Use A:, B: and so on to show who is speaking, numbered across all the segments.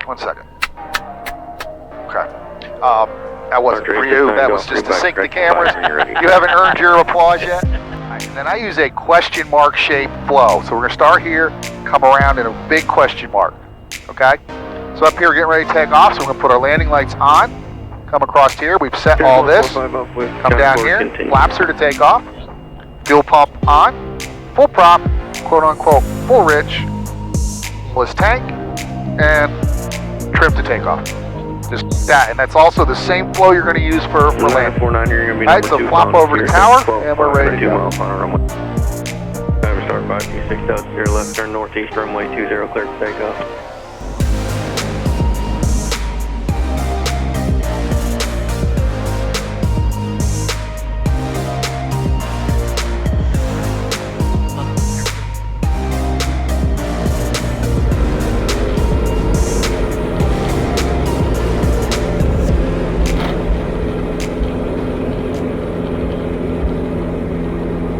A: 1 second. Okay. That wasn't for you. That was just to sync the cameras. You haven't earned your applause yet. And then I use a question mark shaped flow. So we're going to start here, come around in a big question mark. Okay? So up here, we're getting ready to take off. So we're going to put our landing lights on. Come across here. We've set all this. Come down here. Flaps are to take off. Fuel pump on. Full prop. Quote unquote. Full rich. Full tank. And trim to take off. Just that, and that's also the same flow you're going to use for landing. Alright, so flop over to tower, and we're ready to go.
B: Start 526 out here, left turn northeast, runway 20, clear to takeoff.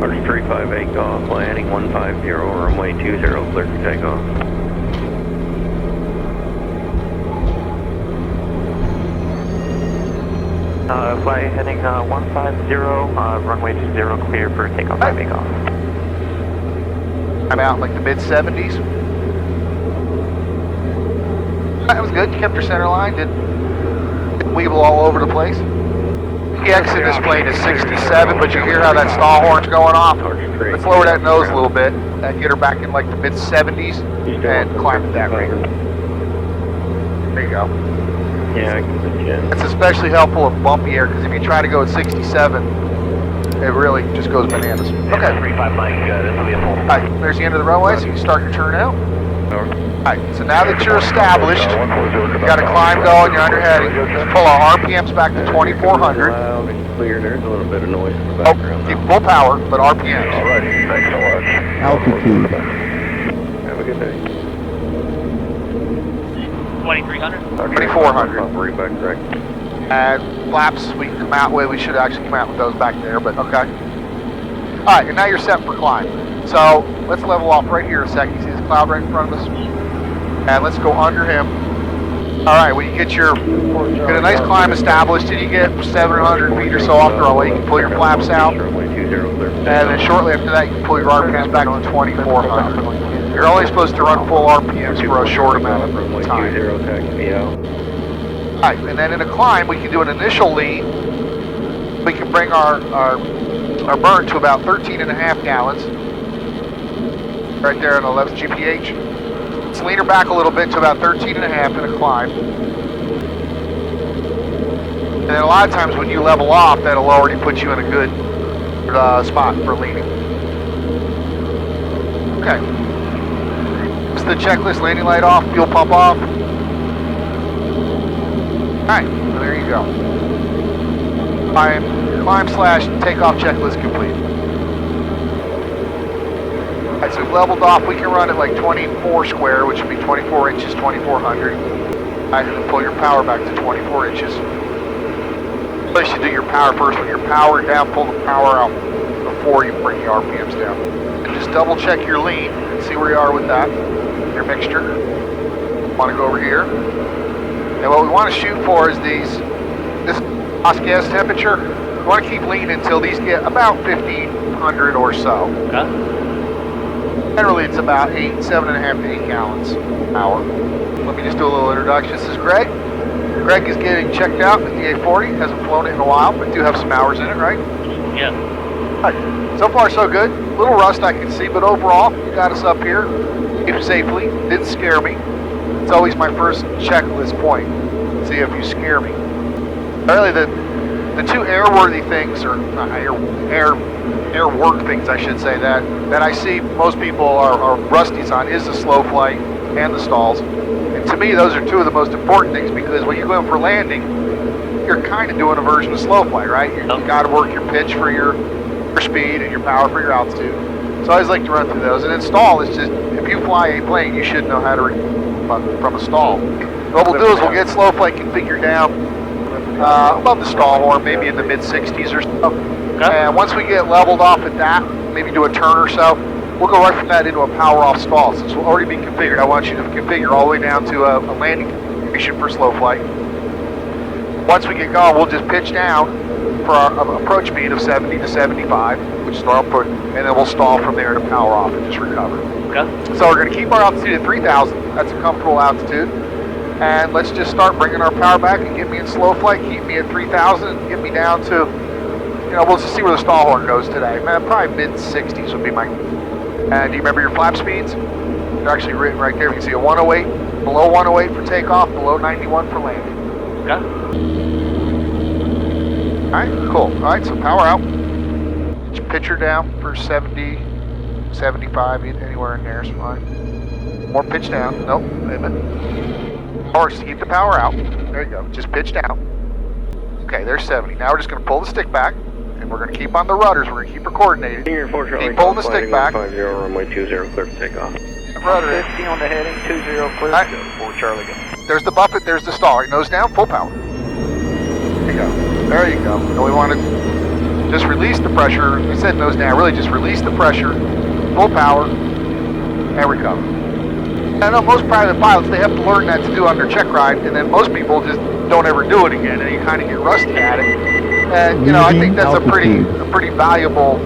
B: Arch 358 off, landing 150, runway 20, clear for takeoff.
C: Fly heading 150, runway 20, clear for takeoff and takeoff.
A: I'm out like the mid-70s. That was good, you kept your center line, didn't weevil all over the place. The exit this plane is 67, but you hear how that stall horn's going off. Let's lower that nose a little bit and get her back in like the mid-70s and climb at that rate. There you go.
B: Yeah, I can.
A: That's especially helpful in bumpy air because if you try to go at 67, it really just goes bananas. Okay.
C: 35 Mike, this will be a full.
A: Alright, there's the end of the runway, so you can start your turn out. Alright, so now that you're established, you got a climb going, you're on your heading. Just pull our RPMs back to 2400.
B: Loud and clear, there's a little bit of noise in the background.
A: Keep full power, but RPMs.
B: Alright, thanks so much.
D: Altitude.
B: Have a good day.
C: 2300?
A: 2400.
B: I'll bring back correct.
A: And flaps we can come out with, we should actually come out with those back there, but okay. Alright, and now you're set for climb. So, let's level off right here a second. You see this cloud right in front of us? And let's go under him. Alright, when you get a nice climb established and you get 700 feet or so off the runway, you can pull your flaps out. And then shortly after that, you can pull your RPMs back to 2400. You're only supposed to run full RPMs for a short amount of time. Alright, and then in a climb, we can do an initial lean. We can bring our burn to about 13.5 gallons. Right there on the left GPH. Let's lean her back a little bit to about 13.5 in a climb. And then a lot of times when you level off, that'll already put you in a good spot for leaning. Okay. It's the checklist, landing light off, fuel pump off. Alright, so there you go. Climb / takeoff checklist complete. Alright, so we've leveled off. We can run at like 24 square, which would be 24 inches, 2400. Alright, and then pull your power back to 24 inches. You should do your power first. When you're powered down, pull the power out before you bring the RPMs down. And just double check your lean and see where you are with that, your mixture. Want to go over here. And what we want to shoot for is this gas temperature. We want to keep leaning until these get about 1500 or so. Generally, it's about 7.5 to 8 gallons an hour. Let me just do a little introduction. This is Greg. Greg is getting checked out with the DA40. Hasn't flown it in a while, but do have some hours in it, right?
C: Yeah.
A: Right. So far, so good. A little rust I can see, but overall, you got us up here. Came safely. Didn't scare me. It's always my first checklist point. See if you scare me. Really, the two airworthy things, or air work things, I should say, that I see most people are rusties on is the slow flight and the stalls. And to me, those are two of the most important things because when you go in for landing, you're kind of doing a version of slow flight, right? You got to work your pitch for your speed and your power for your altitude. So I always like to run through those. And then stall is just, if you fly a plane, you should know how to from a stall. What we'll do is we'll get slow flight configured down above the stall horn, maybe in the mid-60s or so. Okay. And once we get leveled off at that, maybe do a turn or so, we'll go right from that into a power off stall. Since we'll already be configured, I want you to configure all the way down to a landing configuration for slow flight. Once we get going, we'll just pitch down for our approach speed of 70 to 75, which is our output, and then we'll stall from there to power off and just recover.
D: Okay.
A: So we're going to keep our altitude at 3,000. That's a comfortable altitude. And let's just start bringing our power back and get me in slow flight, keep me at 3,000, and get me down to, you know, we'll just see where the stall horn goes today. Man, probably mid-60s would be my... And do you remember your flap speeds? They're actually written right there. You can see a 108, below 108 for takeoff, below 91 for landing.
D: Okay.
A: Alright, cool. Alright, so power out. Pitch her down for 70, 75, anywhere in there is fine. More pitch down. Nope, wait a minute. Or just keep the power out. There you go. Just pitch down. Okay, there's 70. Now we're just going to pull the stick back, and we're going to keep on the rudders. We're going to keep her coordinated.
B: Senior 4 Charlie,
A: Keep pulling the stick back.
B: 150, runway 20, clear for takeoff.
A: Rudder.
C: 50 on the heading, 20 clear.
A: Right.
C: 4 Charlie go.
A: There's the buffet, there's the stall. Right, nose down, full power. There you go. There you go. And we want to just release the pressure. I said nose down. Really just release the pressure, full power, and recover. I know most private pilots, they have to learn that to do on their check ride, and then most people just don't ever do it again, and you kind of get rusty at it. And, you know, I think that's a pretty valuable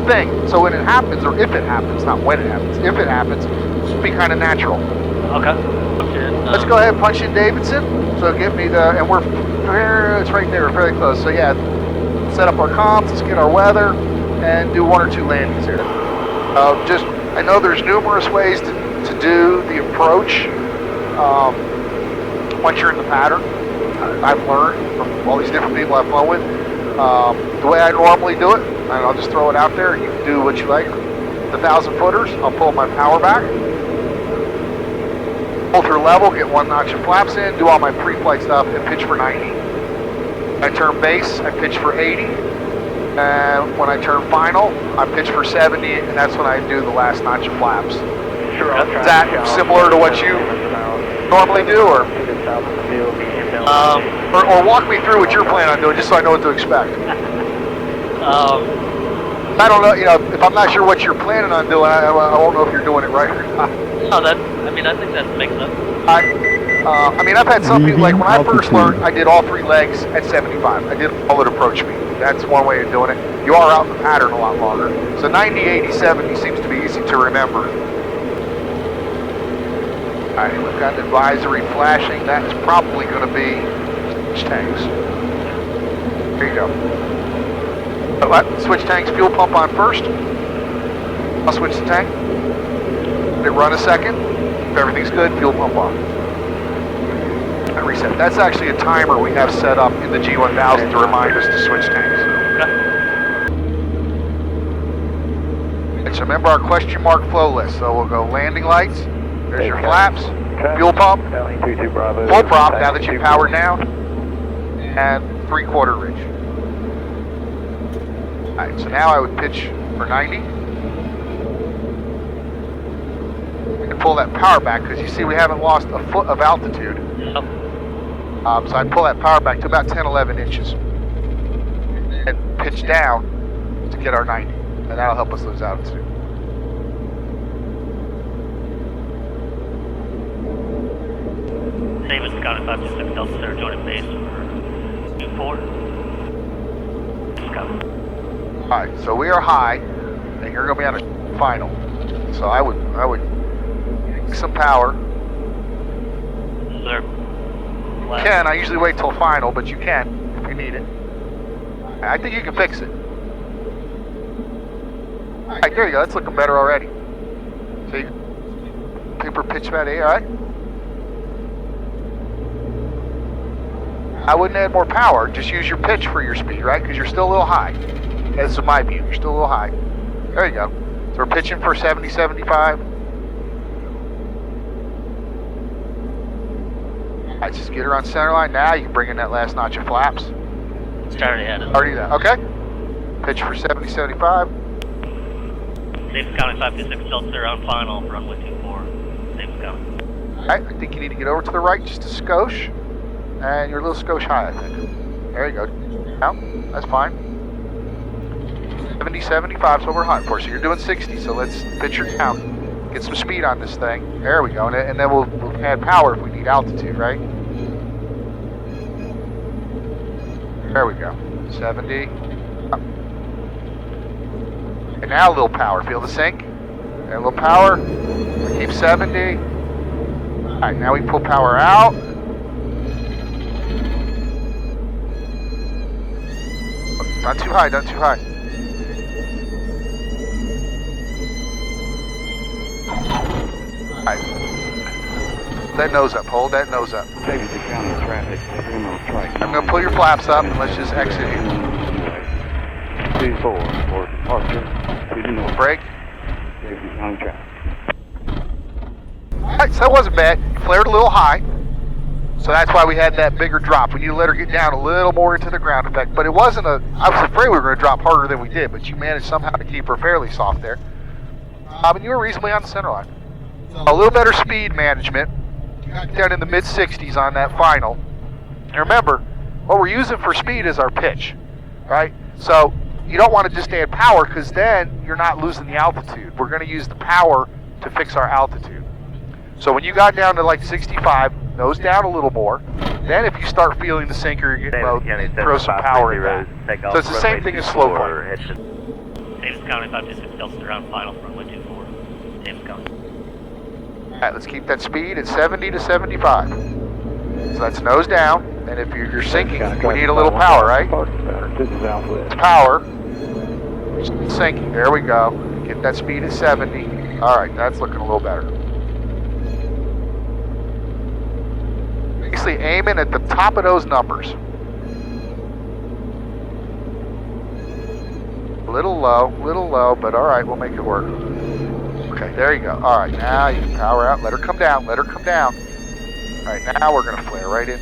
A: thing. So when it happens, or if it happens, not when it happens, if it happens, it'll be kind of natural.
D: Okay.
A: Let's go ahead and punch in Davidson. So give me the, and it's right there, we're very close. So yeah, set up our comms, let's get our weather, and do 1 or 2 landings here. I know there's numerous ways to do the approach once you're in the pattern. I've learned from all these different people I've flown with. The way I normally do it, and I'll just throw it out there, you can do what you like. The 1,000 footers, I'll pull my power back. Pull through level, get 1 notch of flaps in, do all my pre-flight stuff, and pitch for 90. I turn base, I pitch for 80. And when I turn final, I pitch for 70, and that's when I do the last notch of flaps.
C: Sure,
A: Is that similar to what you normally do, or walk me through what you're planning on doing, just so I know what to expect? I don't know, you know, if I'm not sure what you're planning on doing, I won't know if you're doing it right or not.
D: No, I think that makes sense.
A: I mean, I've had some people, like when I first learned, I did all 3 legs at 75. I did all at approach speed. That's one way of doing it. You are out in the pattern a lot longer. So 90, 80, 70 seems to be easy to remember. All right, we've got advisory flashing. That is probably going to be switch tanks. There you go. Switch tanks, fuel pump on first. I'll switch the tank. Let it run a second. If everything's good, fuel pump off. I reset. That's actually a timer we have set up in the G1000 to remind us to switch tanks. And so remember our question mark flow list. So we'll go landing lights. There's your flaps. Fuel pump. Full prop now that you powered down. And 3/4 ridge. Alright, so now I would pitch for 90. And pull that power back because you see we haven't lost a foot of altitude. So I'd pull that power back to about 10, 11 inches. And pitch down to get our 90. And that'll help us lose altitude.
D: Davis, Concord 526 Delta Center, joining base for 24.
A: Alright, so we are high, and you're going to be on a final. So I would get some power.
D: Sir.
A: You can. I usually wait till final, but you can if you need it. I think you can fix it. Alright, there you go. That's looking better already. So you paper pitch about 8, alright? I wouldn't add more power. Just use your pitch for your speed, right? Because you're still a little high. That's my view. You're still a little high. There you go. So we're pitching for 70, 75. Alright, just get her on center line. Now you can bring in that last notch of flaps.
D: It's already had it.
A: Already done. Okay. Pitch for 70, 75.
D: Davis County 526 Delta Center on final, runway 24. Davis County.
A: Alright, I think you need to get over to the right just a skosh. And you're a little skosh high, I think. There you go. Now, that's fine. 70, 75 is what we're hunting for. So you're doing 60, so let's pitch her down. Get some speed on this thing. There we go. And then we'll add power if we need altitude, right? There we go. 70. And now a little power. Feel the sink? And a little power. Keep 70. Alright, now we pull power out. Not too high, not too high. Alright. That nose up, hold that nose up.
B: Safety to counter traffic.
A: I'm going to pull your flaps up and let's just exit here.
B: 2-4 for departure. To the north.
A: Brake.
B: Safety counter traffic.
A: Alright, so that wasn't bad. You flared a little high. So that's why we had that bigger drop. We need to let her get down a little more into the ground effect. But it wasn't a... I was afraid we were going to drop harder than we did, but you managed somehow to keep her fairly soft there. And you were reasonably on the center line. A little better speed management. You got down in the mid-60s on that final. And remember, what we're using for speed is our pitch, right? So you don't want to just add power because then you're not losing the altitude. We're going to use the power to fix our altitude. So when you got down to like 65, nose down a little more. Then if you start feeling the sinker, you're getting low, throw some power in that. So it's the same thing as slow point.
D: Davis County 526 Delta around final for runway 24. Davis County.
A: Alright, let's keep that speed at 70 to 75. So that's nose down. And if you're sinking, we need a little power, right? It's power. Sinking. There we go. Get that speed at 70. Alright, that's looking a little better. Basically aiming at the top of those numbers. Little low, but alright, we'll make it work. Okay, there you go. Alright, now you can power out. Let her come down. Let her come down. Alright, now we're going to flare right in.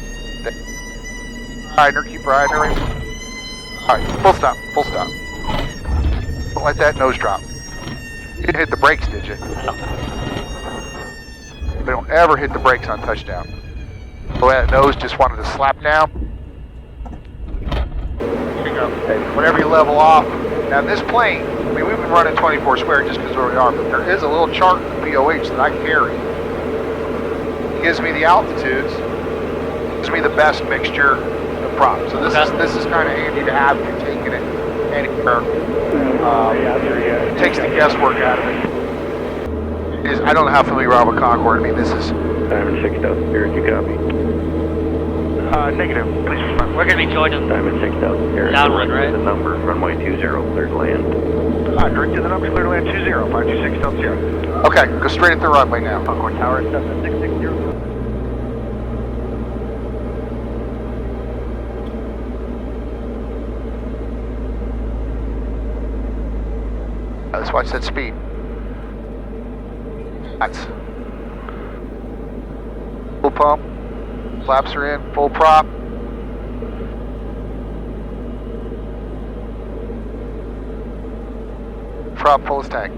A: Riding her, keep riding her in. Alright, full stop, full stop. Don't let that nose drop. You didn't hit the brakes, did you? They don't ever hit the brakes on touchdown. So that nose just wanted to slap down. Here you go. Whenever you level off. Now this plane, I mean, we've been running 24 square just because where we are, but there is a little chart in the POH that I carry. It gives me the altitudes, gives me the best mixture of props. So this is kind of handy to have if you're taking it anywhere. It takes the guesswork out of it. I don't know how familiar you are with Concord. I mean, this is...
B: Diamond 6 Delta, here, you copy.
A: Negative, please respond.
D: We're going to be joining
B: Diamond 6 Delta, here.
D: downwind, right?
B: The number, runway 20, clear to land.
A: Direct to the number, clear to land 20, 526 Delta 0. Okay, go straight at the runway now.
C: Concord Tower, 7660.
A: Let's watch that speed. That's full pump. Flaps are in. Full prop. Prop full as tank.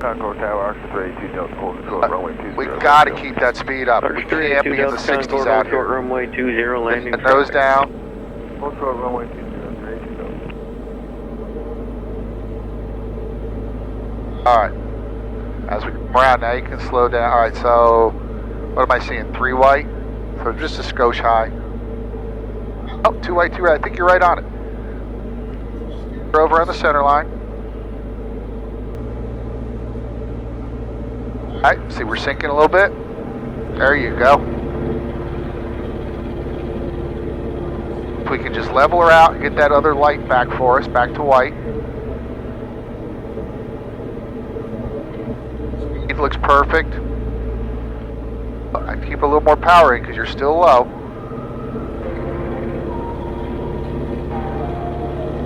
E: Concord Tower, Archer 3, 2 Delta, full control, runway 20.
A: We got to keep that speed up. We can't be in the 60s out
B: Short
A: here.
B: runway 20, landing.
A: The nose down.
E: Full control, runway 20, 3, 2 Delta.
A: Alright. As we come around now, you can slow down. Alright, so what am I seeing? 3 white? So just a skosh high. Oh, 2 white, 2 red. I think you're right on it. You're over on the center line. Alright, see we're sinking a little bit. There you go. If we can just level her out and get that other light back for us, back to white. It looks perfect. I keep a little more power in because you're still low.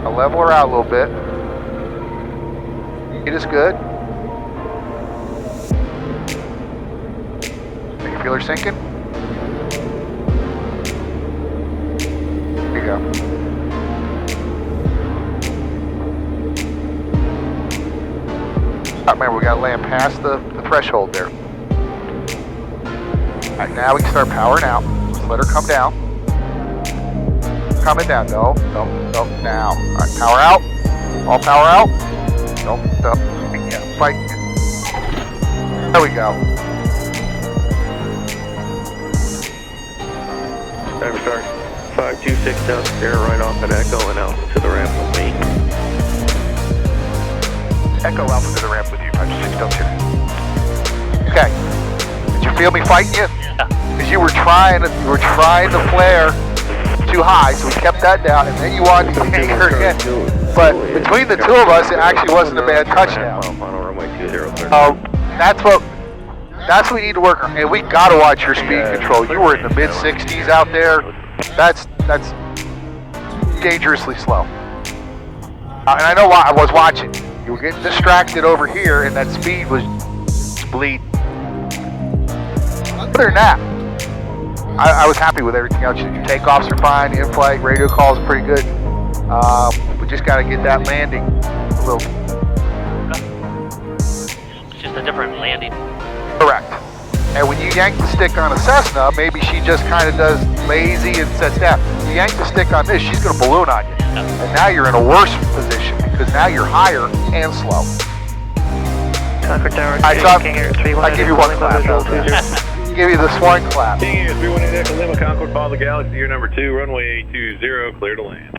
A: I'll level her out a little bit. It is good. Can you feel her sinking? There you go. Remember, we gotta land past the threshold there. Alright, now we can start powering out. Just let her come down. Coming down. No, now. Alright, power out. All power out. Nope. Yeah, fight. There we go.
B: Time start. 526 down there, right off at Echo and out to the ramp with me.
E: Echo Alpha to the ramp with you, 526 Delta.
A: Okay. Did you feel me fighting you?
D: Yeah.
A: Because you were trying to flare too high, so we kept that down, and then you wanted to hang her again. But between the two of us, it actually wasn't a bad touchdown.
B: Final runway 20 clear.
A: That's what we need to work on. And we got to watch your speed control. You were in the mid 60s out there. That's dangerously slow. And I know why. I was watching. You were getting distracted over here, and that speed was bleeding. Other than that, I was happy with everything else. Your takeoffs are fine, in-flight, radio calls are pretty good. We just got to get that landing a little.
D: It's just a different landing.
A: Correct. And when you yank the stick on a Cessna, maybe she just kind of does lazy and sets down. You yank the stick on this, she's going to balloon on you. And now you're in a worse position because now you're higher and slow.
C: Concord Tower,
A: I give you one clap. Give you the swing clap.
F: King Air 318 Echo Lima, Concord, follow the Galaxy, year number 2, runway 20, clear to land.